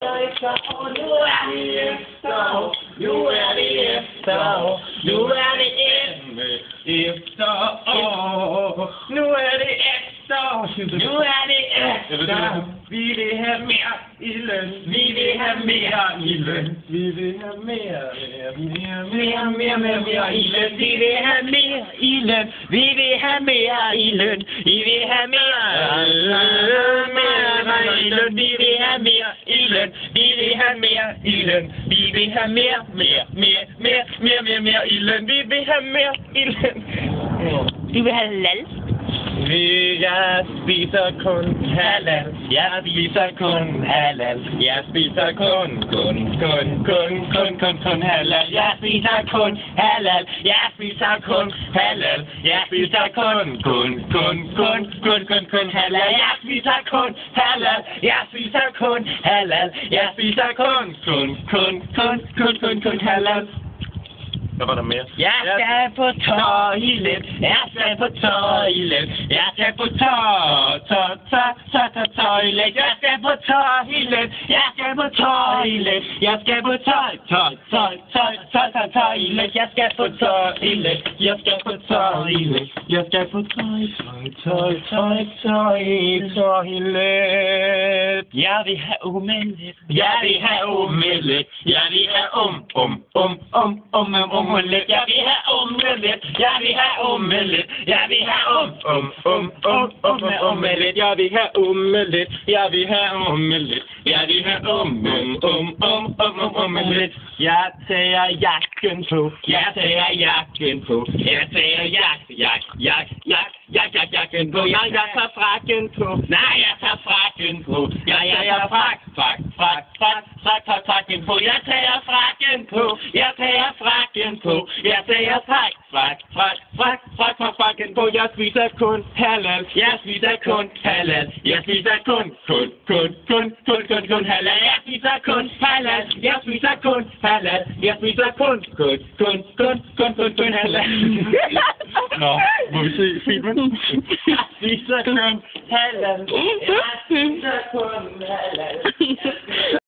Nu er det efterår, nu er det efterår, nu er det efterår, nu er det efterår, nu er det efterår. Vi vil have mere i løn, vi vil have mere i løn, vi vil have mere i løn, vi vil have mere i løn, vi vil have mere i løn, vi vil have mere i løn, vi vil have mere i løn, vi vil have mere i løn, vi vil have mere i løn, vi vil have mere i løn. Du vil have lal? Jeg spiser kun halal, jeg spiser kun halal, jeg spiser kun halal, jeg spiser kun halal, jeg spiser kun halal, jeg spiser kun halal, jeg spiser kun halal, jeg spiser kun halal, jeg spiser kun halal. Hvad var der mere? Jeg skal på toilet, jeg skal på toilet, jeg skal på toilet, jeg skal på toilet, jeg skal på toilet, jeg skal på toilet, jeg skal på toilet, jeg skal på toilet, jeg skal på toilet. Jeg vil have omelet, jeg vil have omelet, jeg vil have omelet, jeg vil have omelet, jeg vil have omelet, jeg vil have omelet, jeg vil have omelet, jeg vil have omelet, jeg vil have omelet. Jeg tager jakken på, jeg tager jakken på, jeg tager jakken på, jeg tager frakken på, nej, jeg tager frakken på, jeg tager frakken på, jeg tager frakken på, jeg tager frakken på, jeg tager frakken på, jeg spiser kun halal, jeg spiser kun halal, jeg spiser kun halal, jeg spiser kun halal, jeg spiser kun halal, jeg spiser kun halal. Nå, må vi se filmen? Jeg spiser kun halal, jeg spiser kun halal.